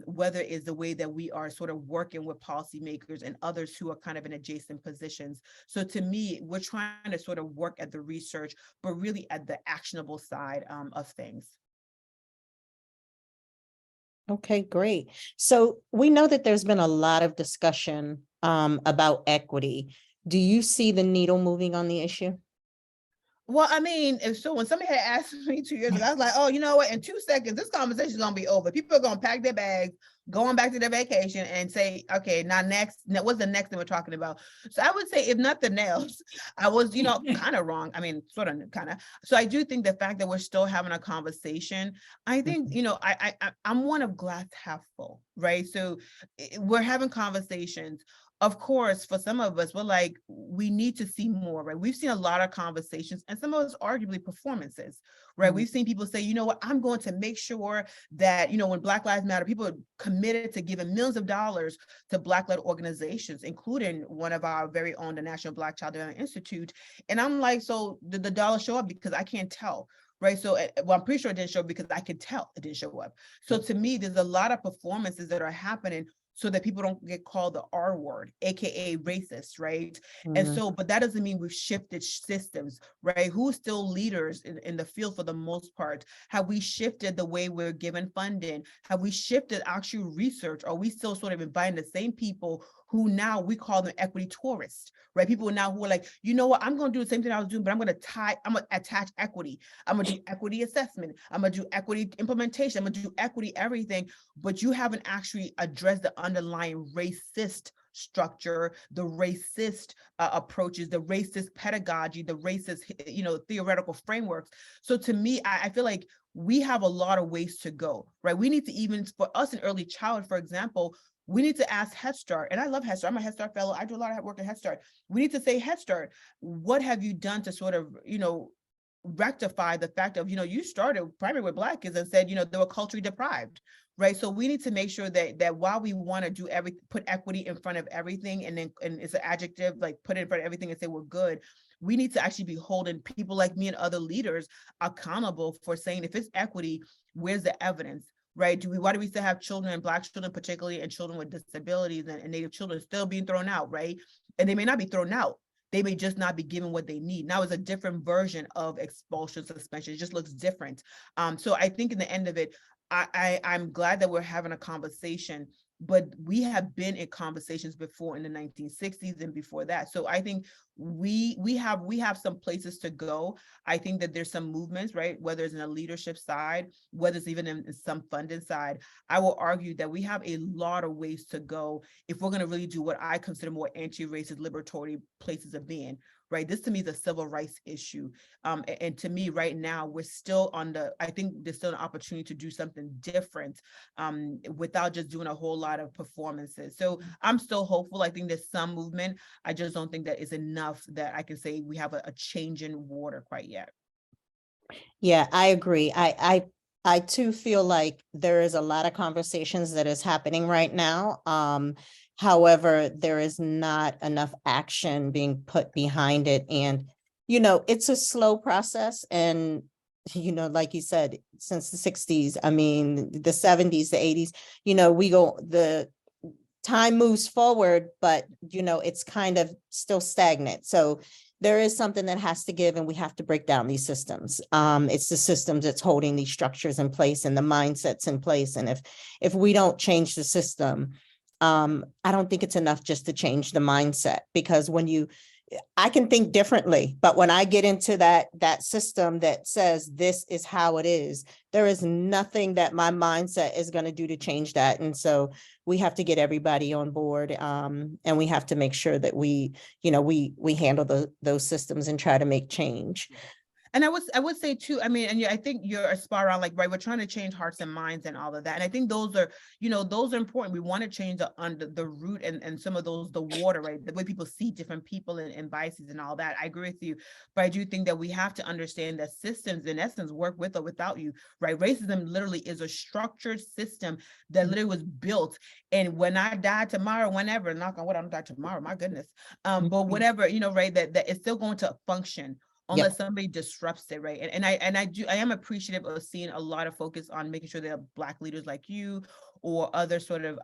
whether it's the way that we are sort of working with policymakers and others who are kind of in adjacent positions. So to me, we're trying to sort of work at the research, but really at the actionable side of things. Okay, great. So we know that there's been a lot of discussion about equity. Do you see the needle moving on the issue? Well, I mean, when somebody had asked me 2 years ago, I was like, oh, you know what? In 2 seconds, this conversation is going to be over. People are going to pack their bags, going back to their vacation and say, okay, now next, what's the next thing we're talking about? So I would say, if nothing else, I was, kind of wrong. I mean, sort of, kind of. So I do think the fact that we're still having a conversation, I think, I'm one of glass half full, right? So we're having conversations. Of course, for some of us, we're like, we need to see more, right? We've seen a lot of conversations and some of us arguably performances, right? Mm-hmm. We've seen people say, you know what, I'm going to make sure that, when Black Lives Matter, people are committed to giving millions of dollars to Black-led organizations, including one of our very own, the National Black Child Development Institute. And I'm like, so did the dollars show up? Because I can't tell. Right. So, well, I'm pretty sure it didn't show up because I could tell it didn't show up. So to me, there's a lot of performances that are happening so that people don't get called the R word, AKA racist, right? Mm-hmm. And so, but that doesn't mean we've shifted systems, right? Who's still leaders in the field for the most part? Have we shifted the way we're given funding? Have we shifted actual research? Are we still sort of inviting the same people who now we call them equity tourists, right? People now who are like, you know what, I'm going to do the same thing I was doing, but I'm going to attach equity. I'm going to do equity assessment. I'm going to do equity implementation. I'm going to do equity everything, but you haven't actually addressed the underlying racist structure, the racist approaches, the racist pedagogy, the racist, theoretical frameworks. So to me, I feel like we have a lot of ways to go, right? We need to, even for us in early childhood, for example, we need to ask Head Start, and I love Head Start. I'm a Head Start fellow. I do a lot of work at Head Start. We need to say, Head Start, what have you done to sort of, rectify the fact of, you started primarily with Black kids and said, they were culturally deprived, right? So we need to make sure that while we want to do put equity in front of everything, and it's an adjective, like put it in front of everything and say we're good, we need to actually be holding people like me and other leaders accountable for saying, if it's equity, where's the evidence? Right? Why do we still have children, and Black children particularly, and children with disabilities and Native children still being thrown out, right? And they may not be thrown out. They may just not be given what they need. Now it's a different version of expulsion, suspension. It just looks different. So I think in the end of it, I'm glad that we're having a conversation, but we have been in conversations before in the 1960s and before that. So I think we have some places to go. I think that there's some movements, right? Whether it's in a leadership side, whether it's even in some funding side, I will argue that we have a lot of ways to go if we're going to really do what I consider more anti-racist, liberatory places of being, right? This to me is a civil rights issue. And to me right now, we're still I think there's still an opportunity to do something different without just doing a whole lot of performances. So I'm still hopeful. I think there's some movement. I just don't think that is enough that I can say we have a change in water quite yet. Yeah, I agree. I too feel like there is a lot of conversations that is happening right now. However, there is not enough action being put behind it. And, it's a slow process. And, like you said, since the 60s, I mean, the 70s, the 80s, the time moves forward, but, it's kind of still stagnant. So there is something that has to give, and we have to break down these systems. It's the systems that's holding these structures in place and the mindsets in place. And if we don't change the system, I don't think it's enough just to change the mindset, because I can think differently, but when I get into that system that says this is how it is, there is nothing that my mindset is going to do to change that. And so we have to get everybody on board, and we have to make sure that we handle those systems and try to make change. And I would say too, I mean, and I think you're spot on, like, right, we're trying to change hearts and minds and all of that. And I think those are important. We want to change the root and some of the water, right? The way people see different people and biases and all that. I agree with you. But I do think that we have to understand that systems, in essence, work with or without you, right? Racism literally is a structured system that literally was built. And when I die tomorrow, whenever, knock on wood, I'm not die tomorrow, my goodness. But whatever, right, that it's still going to function unless somebody disrupts it, right? And I am appreciative of seeing a lot of focus on making sure there are Black leaders like you or other sort of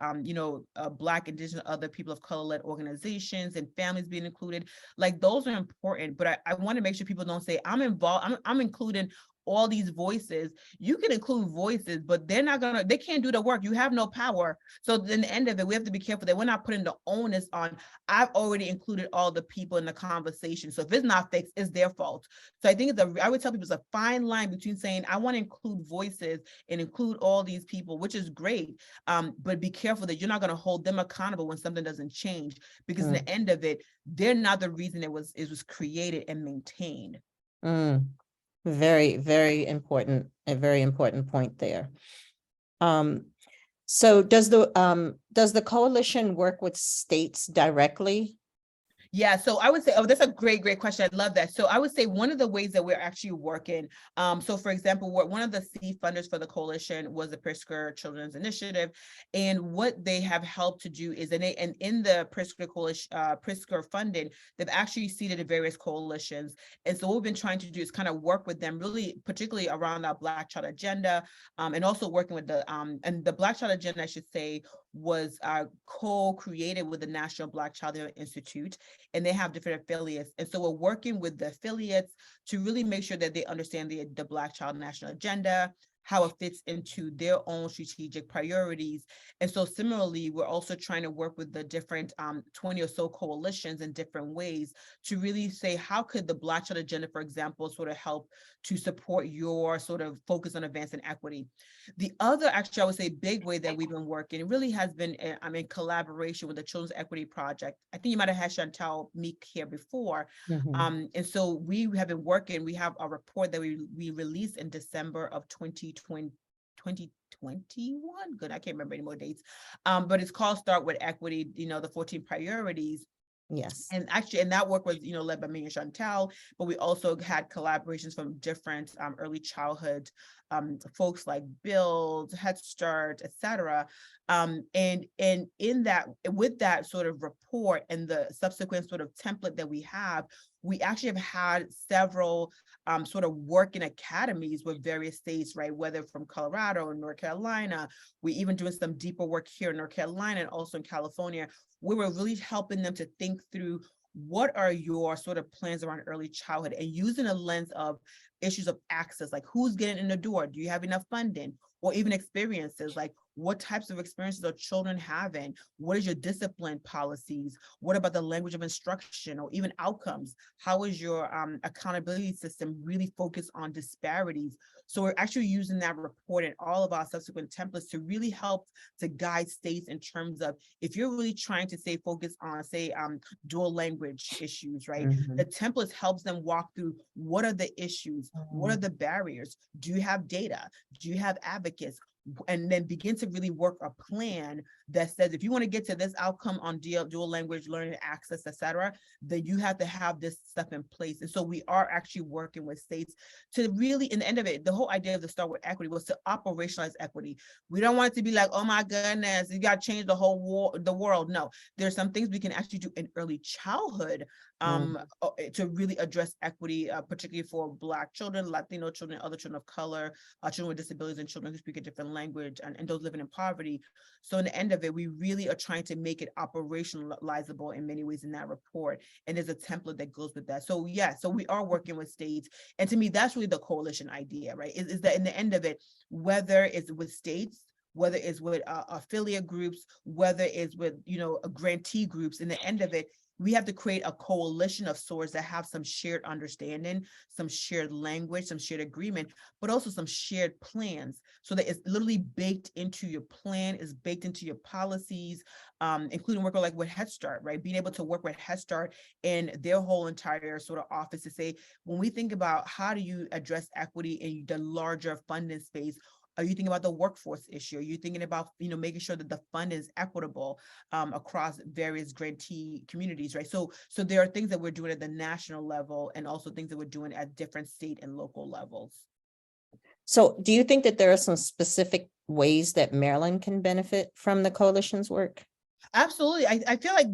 Black, Indigenous, other people of color-led organizations and families being included. Like, those are important, but I want to make sure people don't say I'm involved, I'm including all these voices. You can include voices, but they can't do the work. You have no power. So in the end of it, we have to be careful that we're not putting the onus on, I've already included all the people in the conversation. So if it's not fixed, it's their fault. So I think I would tell people it's a fine line between saying, I want to include voices and include all these people, which is great. But be careful that you're not going to hold them accountable when something doesn't change, because in the end of it, they're not the reason it was created and maintained. Very, very important, a very important point there. So does the coalition work with states directly? Yeah, so I would say, that's a great question. I love that. So I would say one of the ways that we're actually working, so for example, one of the seed funders for the coalition was the Pritzker Children's Initiative. And what they have helped to do is, and in the Pritzker coalition, Pritzker funding, they've actually seeded in various coalitions. And so what we've been trying to do is kind of work with them, really, particularly around our Black Child Agenda, and also working with and the Black Child Agenda, I should say, was co-created with the National Black Child Institute, and they have different affiliates. And so we're working with the affiliates to really make sure that they understand the Black Child National Agenda, how it fits into their own strategic priorities. And so similarly, we're also trying to work with the different 20 or so coalitions in different ways to really say, how could the Black Child Agenda, for example, sort of help to support your sort of focus on advancing equity. The other, actually, I would say, big way that we've been working, it really has been, in collaboration with the Children's Equity Project. I think you might have had Chantal Meek here before. And so we have been working, we have a report that we released in December of 2021. Good, I can't remember any more dates. But it's called Start with Equity, the 14 priorities. Yes. And actually, and that work was, led by me and Chantal, but we also had collaborations from different early childhood folks like Build, Head Start, etc. And in that, with that sort of report and the subsequent sort of template that we have, we actually have had several sort of working academies with various states, right? Whether from Colorado and North Carolina, we even doing some deeper work here in North Carolina and also in California. We were really helping them to think through, what are your sort of plans around early childhood, and using a lens of issues of access, like who's getting in the door? Do you have enough funding? Or even experiences, like What types of experiences are children having? What is your discipline policies? What about the language of instruction or even outcomes? How is your accountability system really focused on disparities? So we're actually using that report and all of our subsequent templates to really help to guide states in terms of, if you're really trying to stay focused on, say, dual language issues, right? Mhm. The templates helps them walk through what are the issues, what are the barriers, do you have data, do you have advocates, and then begin to really work a plan that says, if you want to get to this outcome on dual language learning access, etc., then you have to have this stuff in place. And so we are actually working with states to really, in the end of it, the whole idea of the Start with Equity was to operationalize equity. We don't want it to be like, oh my goodness, you got to change the whole the world. No, there's some things we can actually do in early childhood to really address equity, particularly for Black children, Latino children, other children of color, children with disabilities, and children who speak a different language, and those living in poverty. So in the end of it, we really are trying to make it operationalizable in many ways in that report. And there's a template that goes with that. So yeah, so we are working with states. And to me, that's really the coalition idea, right? Is that in the end of it, whether it's with states, whether it's with affiliate groups, whether it's with, grantee groups, in the end of it, we have to create a coalition of sorts that have some shared understanding, some shared language, some shared agreement, but also some shared plans, so that it's literally baked into your plan, is baked into your policies, including working like with Head Start, right? Being able to work with Head Start and their whole entire sort of office to say, when we think about how do you address equity in the larger funding space, are you thinking about the workforce issue? Are you thinking about, making sure that the fund is equitable across various grantee communities, right? So there are things that we're doing at the national level, and also things that we're doing at different state and local levels. So do you think that there are some specific ways that Maryland can benefit from the coalition's work? Absolutely. I feel like,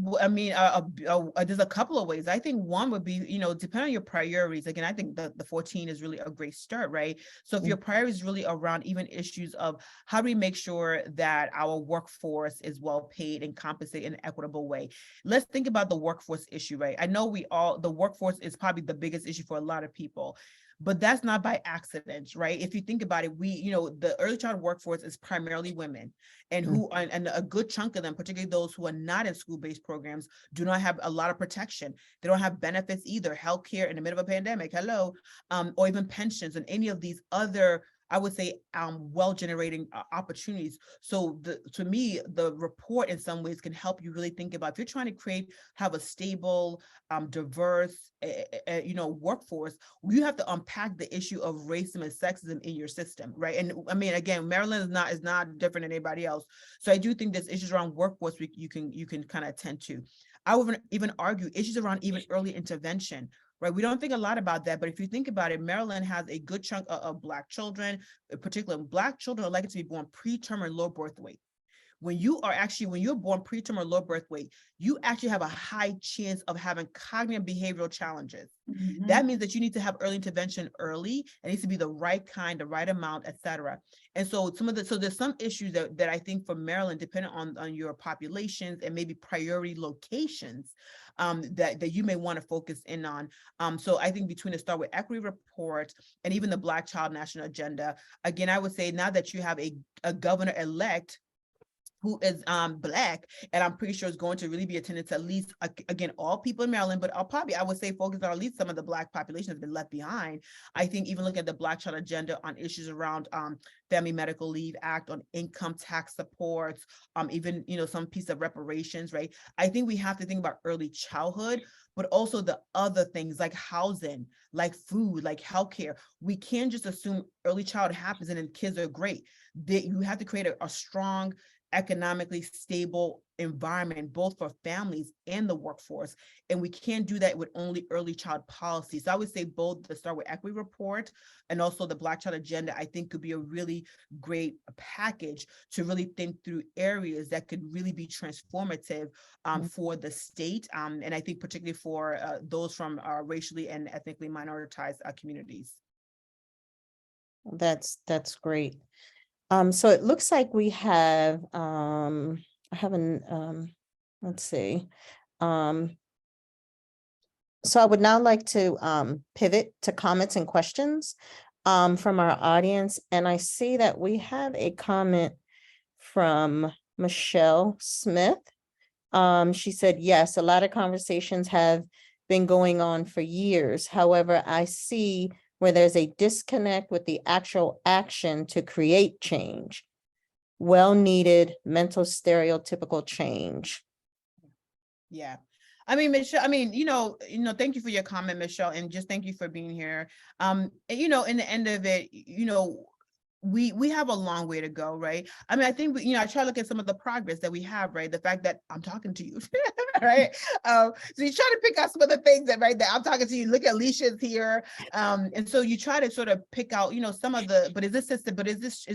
there's a couple of ways. I think one would be, depending on your priorities. Again, I think the 14 is really a great start, right? So if your priority is really around even issues of how do we make sure that our workforce is well paid and compensated in an equitable way? Let's think about the workforce issue, right? I know the workforce is probably the biggest issue for a lot of people. But that's not by accident, right? If you think about it, the early child workforce is primarily women, and and a good chunk of them, particularly those who are not in school-based programs, do not have a lot of protection. They don't have benefits either, healthcare in the middle of a pandemic, or even pensions and any of these other, I would say, well-generating opportunities. So to me, the report in some ways can help you really think about, if you're trying to have a stable, diverse, workforce, you have to unpack the issue of racism and sexism in your system, right? And I mean, again, Maryland is not different than anybody else. So I do think there's issues around workforce you can kind of attend to. I would even argue issues around even early intervention. Right, we don't think a lot about that, but if you think about it, Maryland has a good chunk of Black children, particularly Black children are likely to be born preterm or low birth weight. When you're born preterm or low birth weight, you actually have a high chance of having cognitive behavioral challenges. Mhm. That means that you need to have early intervention early. It needs to be the right kind, the right amount, et cetera. And so there's some issues that I think for Maryland, depending on your populations and maybe priority locations, that you may want to focus in on. So I think between the Start with Equity report and even the Black Child National Agenda, again, I would say now that you have a governor-elect who is Black, and I'm pretty sure is going to really be attending to at least, again, all people in Maryland, but I would say focus on at least some of the Black population has been left behind. I think even looking at the Black Child Agenda on issues around Family Medical Leave Act, on income tax supports, even, some piece of reparations, right? I think we have to think about early childhood, but also the other things like housing, like food, like healthcare. We can't just assume early childhood happens and then kids are great. You have to create a strong, economically stable environment, both for families and the workforce. And we can't do that with only early child policy. So I would say both the Start with Equity report and also the Black Child Agenda, I think could be a really great package to really think through areas that could really be transformative for the state. And I think particularly for those from racially and ethnically minoritized communities. That's great. So it looks like we have, I haven't, let's see. So I would now like to pivot to comments and questions from our audience. And I see that we have a comment from Michelle Smith. She said, yes, a lot of conversations have been going on for years. However, I see where there's a disconnect with the actual action to create change. Well-needed mental stereotypical change. Yeah. I mean, Michelle, thank you for your comment, Michelle, and just thank you for being here. In the end of it, we have a long way to go, right? I mean, I think, I try to look at some of the progress that we have, right? The fact that I'm talking to you, right? So you try to pick out some of the things that, right, that I'm talking to you, look at Alicia's here. And so you try to sort of pick out, some of the, but is this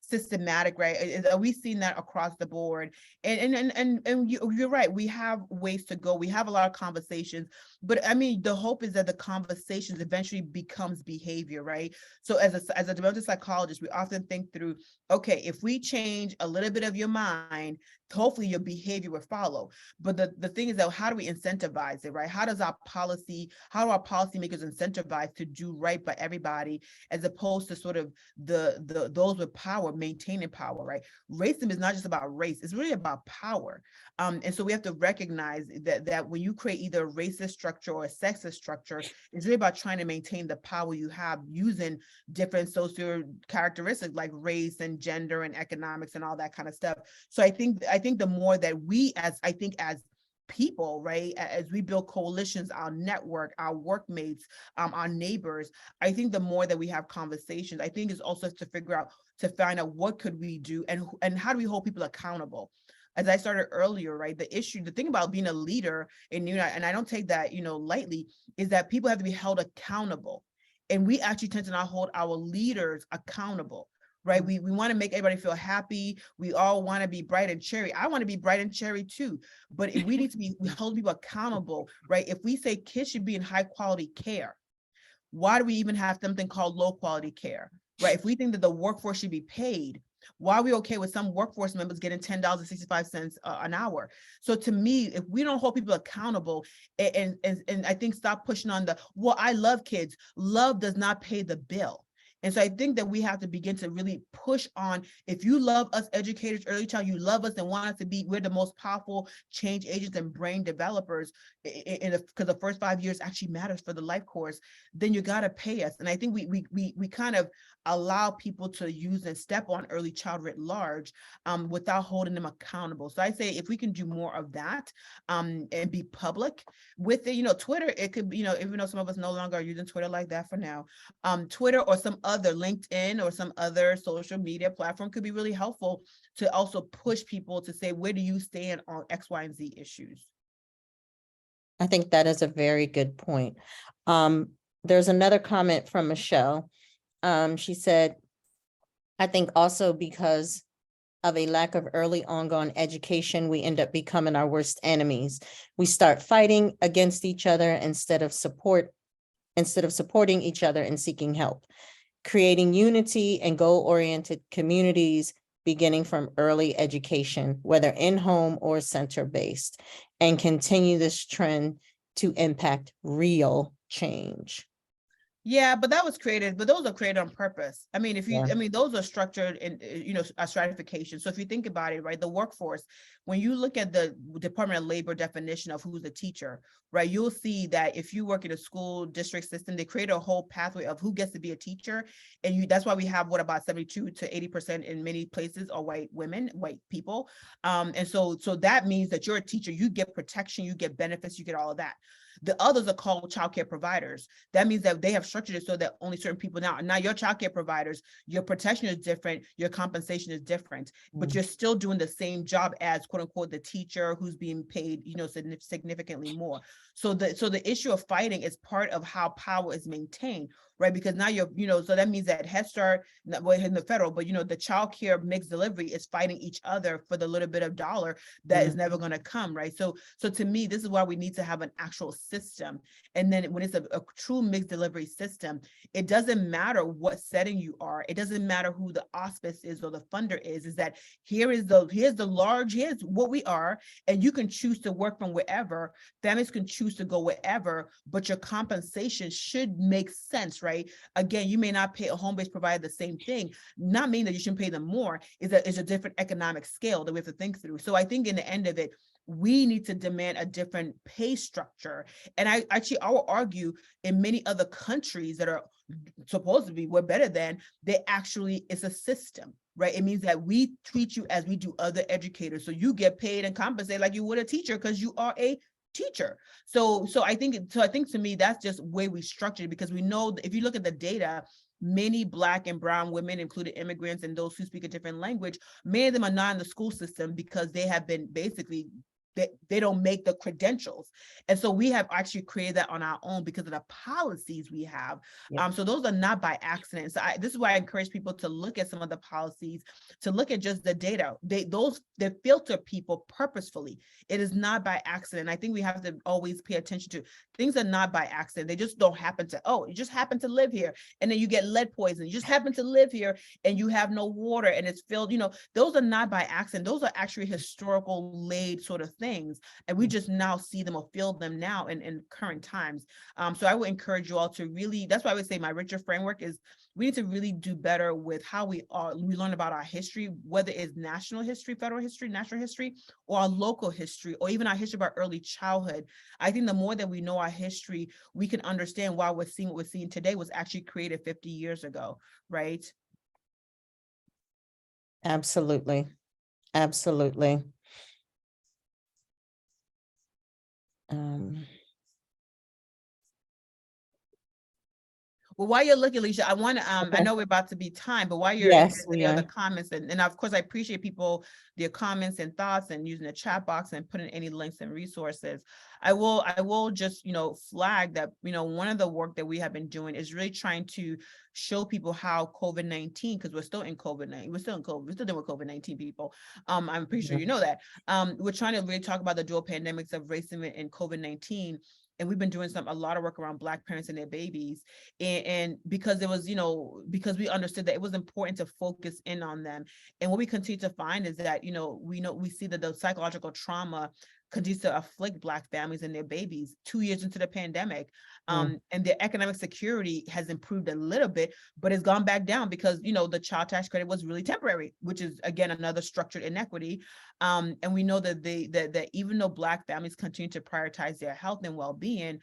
systematic, right? Are we seeing that across the board? And you're right, we have ways to go. We have a lot of conversations, but I mean, the hope is that the conversations eventually becomes behavior, right? So as a developmental psychologist, we often think through, okay, if we change a little bit of your mind, hopefully your behavior will follow. But the thing is that, how do we incentivize it, right? How do our policymakers incentivize to do right by everybody, as opposed to sort of those with power maintaining power, right? Racism is not just about race, it's really about power. And so we have to recognize that when you create either a racist structure or a sexist structure, it's really about trying to maintain the power you have using different social characteristics like race and gender and economics and all that kind of stuff. So I think the more that we as people, right, as we build coalitions, our network, our workmates, our neighbors, I think the more that we have conversations, I think it's also to find out what could we do and how do we hold people accountable. As I started earlier, right, the thing about being a leader, and and I don't take that lightly, is that people have to be held accountable, and we actually tend to not hold our leaders accountable. Right. We want to make everybody feel happy. We all want to be bright and cherry. I want to be bright and cherry too. But if we need to we hold people accountable, right? If we say kids should be in high quality care, why do we even have something called low quality care? Right. If we think that the workforce should be paid, why are we okay with some workforce members getting $10.65 an hour? So to me, if we don't hold people accountable and I think stop pushing on well, I love kids. Love does not pay the bill. And so I think that we have to begin to really push on, if you love us educators, early child, you love us and want us to be, we're the most powerful change agents and brain developers, because the first 5 years actually matters for the life course, then you got to pay us. And I think we kind of allow people to use and step on early child writ large without holding them accountable. So I say if we can do more of that and be public with it, Twitter, it could be, even though some of us no longer are using Twitter like that for now, Twitter or some other LinkedIn or some other social media platform could be really helpful to also push people to say, where do you stand on X, Y, and Z issues? I think that is a very good point. There's another comment from Michelle. She said, I think also because of a lack of early ongoing education, we end up becoming our worst enemies. We start fighting against each other instead of supporting each other and seeking help, creating unity and goal-oriented communities beginning from early education, whether in-home or center-based, and continue this trend to impact real change. Yeah, but those are created on purpose. I mean, those are structured in, a stratification. So if you think about it, right, the workforce, when you look at the Department of Labor definition of who's a teacher, right, you'll see that if you work in a school district system, they create a whole pathway of who gets to be a teacher. And that's why we have about 72 to 80% in many places are white people. And so that means that you're a teacher, you get protection, you get benefits, you get all of that. The others are called childcare providers. That means that they have structured it so that only certain people now your childcare providers, your protection is different, your compensation is different, but you're still doing the same job as quote unquote the teacher who's being paid, significantly more. So the issue of fighting is part of how power is maintained, right? Because now so that means that Head Start, in the federal, but the child care mixed delivery is fighting each other for the little bit of dollar that is never going to come, right? So to me, this is why we need to have an actual system. And then when it's a true mixed delivery system, it doesn't matter what setting you are. It doesn't matter who the auspice is or the funder is that here's what we are, and you can choose to work from wherever. Families can choose to go wherever, but your compensation should make sense, right? right? Again, you may not pay a home-based provider the same thing, not meaning that you shouldn't pay them more. Is a different economic scale that we have to think through. So I think in the end of it, we need to demand a different pay structure. And I will argue in many other countries that are supposed to be, we're better than, it's a system, right? It means that we treat you as we do other educators. So you get paid and compensated like you would a teacher because you are a teacher. So I think to me, that's just the way we structure it, because we know that if you look at the data, many Black and brown women, including immigrants and those who speak a different language, many of them are not in the school system because they have been basically, they don't make the credentials. And so we have actually created that on our own because of the policies we have. Yep. So those are not by accident. So this is why I encourage people to look at some of the policies, to look at just the data. They filter people purposefully. It is not by accident. I think we have to always pay attention to things are not by accident. They just don't happen to, oh, you just happen to live here and then you get lead poison. You just happen to live here and you have no water and it's filled, those are not by accident. Those are actually historical laid sort of things. And we just now see them or feel them now in current times. So I would encourage you all to really, that's why I would say my richer framework is we need to really do better with how we learn about our history, whether it's national history, federal history, national history, or our local history, or even our history of our early childhood. I think the more that we know our history, we can understand why we're seeing what we're seeing today was actually created 50 years ago, right? Absolutely. Absolutely. Well, while you're looking, Alicia, I want to, I Okay. know we're about to be time, but while you're, Yes, any we other are. comments, and of course, I appreciate people, their comments and thoughts and using the chat box and putting any links and resources. I will just, flag that, one of the work that we have been doing is really trying to show people how COVID-19, because we're still in COVID-19, we're still dealing with COVID-19 people. I'm pretty sure you know that. We're trying to really talk about the dual pandemics of racism and COVID-19. And we've been doing a lot of work around Black parents and their babies. And because it was, because we understood that it was important to focus in on them. And what we continue to find is that, we see that the psychological trauma continues to afflict Black families and their babies 2 years into the pandemic. And their economic security has improved a little bit, but it's gone back down because, the child tax credit was really temporary, which is, again, another structured inequity. And we know that that even though Black families continue to prioritize their health and well-being,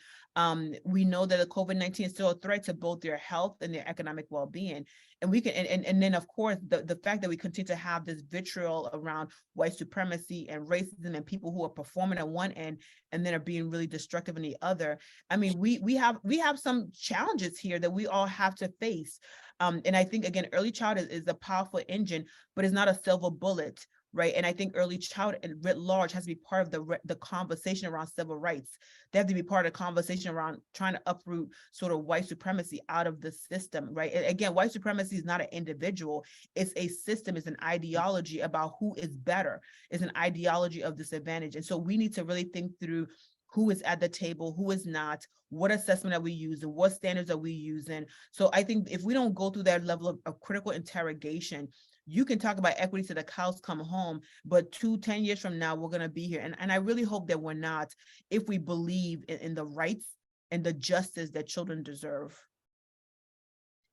we know that the COVID-19 is still a threat to both their health and their economic well-being. And we can, and then of course, the fact that we continue to have this vitriol around white supremacy and racism and people who are performing at one end and then are being really destructive in the other. I mean, we have some challenges here that we all have to face. And I think, again, early childhood is a powerful engine, but it's not a silver bullet. Right. And I think early childhood writ large has to be part of the conversation around civil rights. They have to be part of the conversation around trying to uproot sort of white supremacy out of the system. Right. And again, white supremacy is not an individual. It's a system. It's an ideology about who is better. It's an ideology of disadvantage. And so we need to really think through who is at the table, who is not, what assessment are we using, what standards are we using. So I think if we don't go through that level of critical interrogation, you can talk about equity to the cows come home, but 10 years from now, we're going to be here. And I really hope that we're not, if we believe in the rights and the justice that children deserve.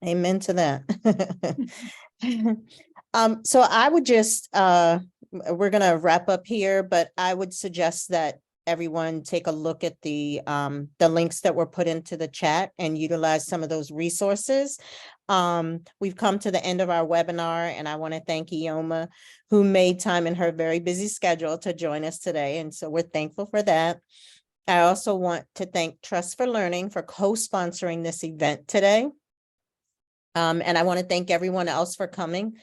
Amen to that. So I would just, we're going to wrap up here, but I would suggest that everyone take a look at the links that were put into the chat and utilize some of those resources. We've come to the end of our webinar, and I want to thank Iheoma, who made time in her very busy schedule to join us today. And so we're thankful for that. I also want to thank Trust for Learning for co-sponsoring this event today. And I want to thank everyone else for coming.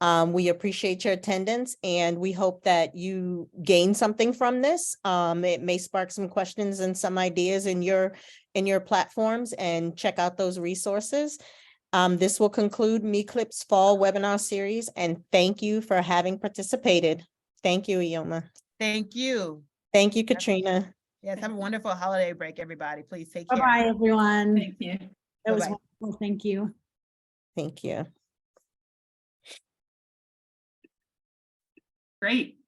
We appreciate your attendance, and we hope that you gain something from this. It may spark some questions and some ideas in your platforms, and check out those resources. This will conclude MECLP's fall webinar series, and thank you for having participated. Thank you, Iheoma. Thank you. Thank you, Katrina. Yes, have a wonderful holiday break, everybody. Please take care. Bye-bye, everyone. Thank you. That was Bye-bye. wonderful. Thank you. Thank you. Great.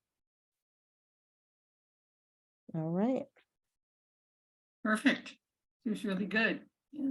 All right. Perfect. It was really good. Yeah.